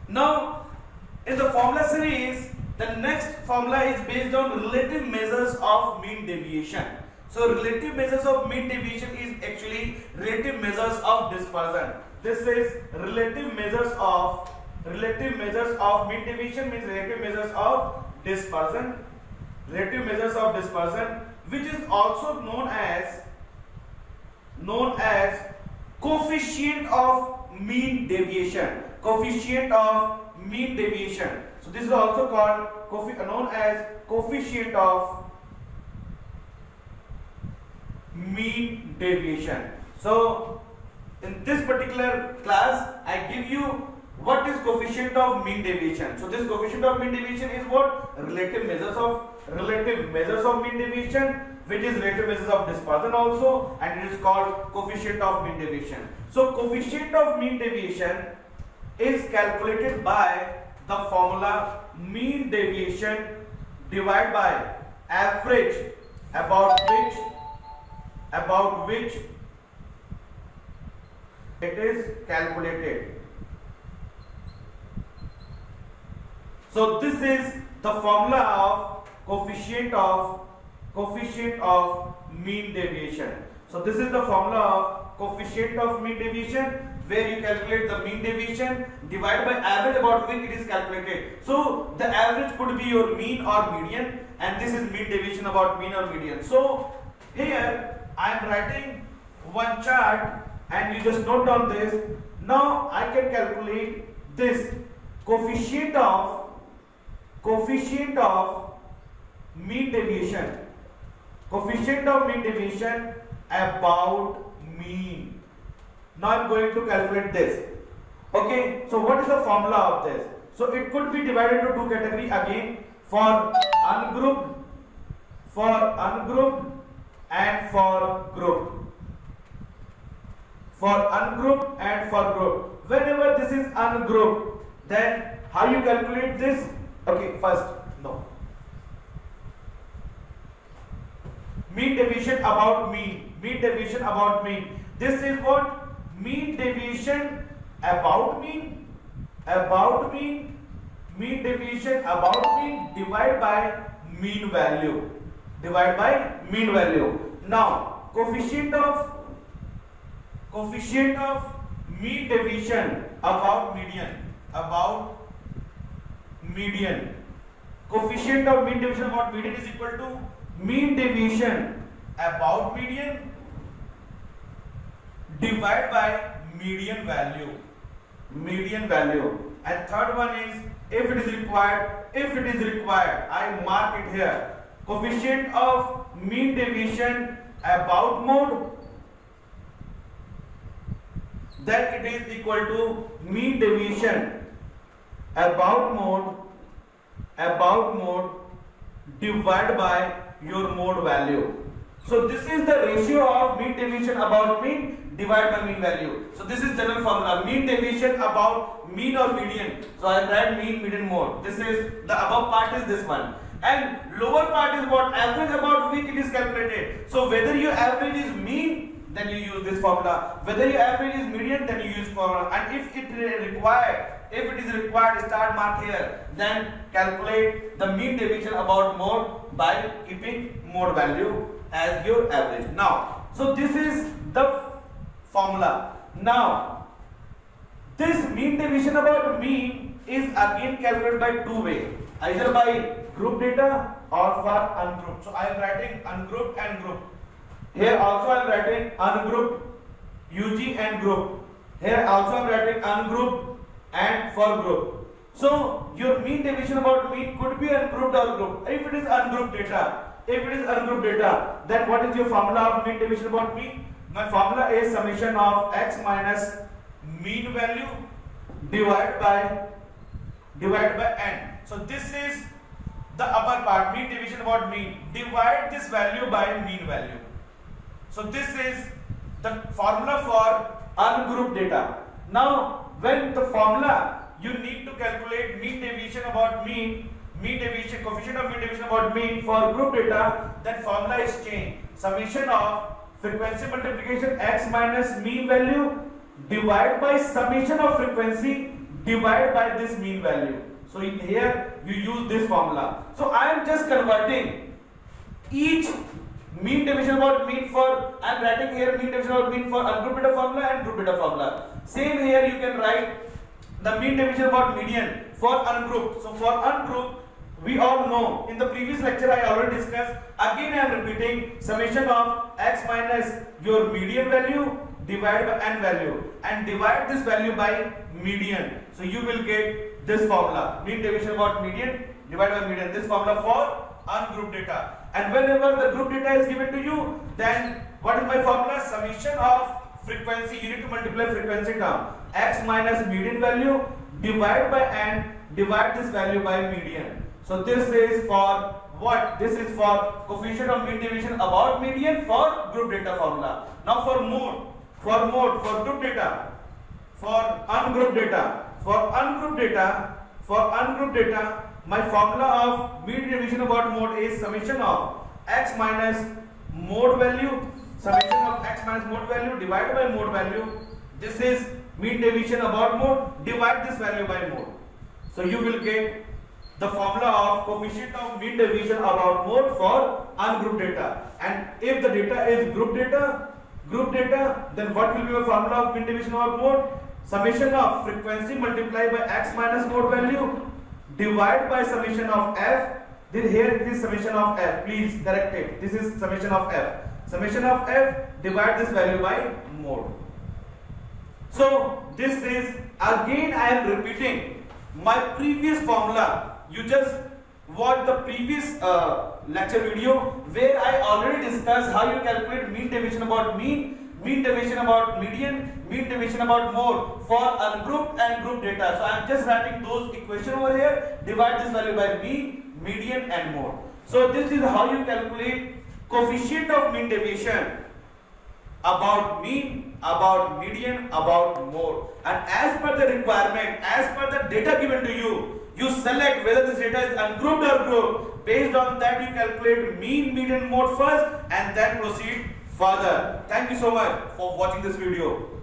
Now, in the formula series, the next formula is based on relative measures of mean deviation. So, relative measures of mean deviation is actually relative measures of dispersion. This is relative measures of mean deviation means relative measures of dispersion. Relative measures of dispersion, which is also known as coefficient of mean deviation. Coefficient of mean deviation. So this is also called known as coefficient of mean deviation. So in this particular class, I give you what is coefficient of mean deviation. So this coefficient of mean deviation is what? Relative measures of mean deviation, which is relative measures of dispersion also, and it is called coefficient of mean deviation. So coefficient of mean deviation is calculated by the formula mean deviation divided by average about which it is calculated. So this is the formula of coefficient of mean deviation. So this is the formula of coefficient of mean deviation, where you calculate the mean deviation divided by average about which it is calculated. So the average could be your mean or median, and this is mean deviation about mean or median. So here I am writing one chart, and you just note down this. Now I can calculate this coefficient of mean deviation. Coefficient of mean deviation about mean. Now I am going to calculate this. Okay, so what is the formula of this? So it could be divided into two categories again, for ungrouped and for grouped. For ungrouped and for grouped. Whenever this is ungrouped, then how you calculate this? Okay, first, no. Mean deviation about mean. Mean deviation about mean. This is what? Mean deviation about mean. About mean. Mean deviation about mean divided by mean value. Divided by mean value. Now, coefficient of mean deviation about median. About median. Coefficient of mean deviation about median is equal to mean deviation about median divided by median value. Median value. And third one is, if it is required, I mark it here. Coefficient of mean deviation about mode, then it is equal to mean deviation about mode divided by your mode value. So this is the ratio of mean deviation about mean divided by mean value. So this is general formula, mean deviation about mean or median. So I write mean, median, mode. This is the above part is this one, and lower part is what? Average about which it is calculated. So whether your average is mean, then you use this formula. Whether your average is median, then you use formula. And if it is required, start mark here, then calculate the mean deviation about mode by keeping mode value as your average. Now, so this is the formula. Now, this mean deviation about mean is again calculated by two ways, either by group data or for ungrouped. So I am writing ungrouped and grouped. Here also I am writing ungrouped, UG and group. Here also I am writing ungrouped and for group. So your mean deviation about mean could be ungrouped or grouped. If it is ungrouped data, then what is your formula of mean deviation about mean? My formula is summation of x minus mean value divided by n. So this is the upper part, mean division about mean. Divide this value by mean value. So this is the formula for ungrouped data. Now, when the formula, you need to calculate mean deviation about mean, coefficient of mean deviation about mean for group data, then formula is changed. Summation of frequency multiplication x minus mean value divided by summation of frequency divide by this mean value. So here you use this formula. So I am just converting each mean division about mean for, I am writing here mean division about mean for ungroup data formula and group data formula. Same here you can write the mean division about median for ungroup. So for ungroup, we all know in the previous lecture I already discussed. Again I am repeating, summation of x minus your median value divided by n value and divide this value by median. So you will get this formula, mean division about median divided by median, this formula for ungrouped data. And whenever the group data is given to you, then what is my formula? Summation of frequency, you need to multiply frequency term, x minus median value divide by n, divide this value by median. So this is for what? This is for coefficient of mean division about median for group data formula. Now for mode, for group data, for ungrouped data, my formula of mean division about mode is summation of x minus mode value, summation of x minus mode value divided by mode value. This is mean division about mode, divide this value by mode. So you will get the formula of coefficient of mean division about mode for ungrouped data. And if the data is group data, then what will be the formula of mean division about mode? Summation of frequency multiplied by x minus mode value divide by summation of f. Then here it is summation of f. Please correct it. This is summation of f. Summation of f, divide this value by mode. So this is, again I am repeating my previous formula. You just watch the previous lecture video where I already discussed how you calculate mean division about mean division about median, mean division about mode for ungrouped and group data. So I am just writing those equation over here, divide this value by mean, median and mode. So this is how you calculate coefficient of mean deviation about mean, about median, about mode. And as per the requirement, as per the data given to you, you select whether this data is ungrouped or grouped. Based on that you calculate mean, median, mode first and then proceed further. Thank you so much for watching this video.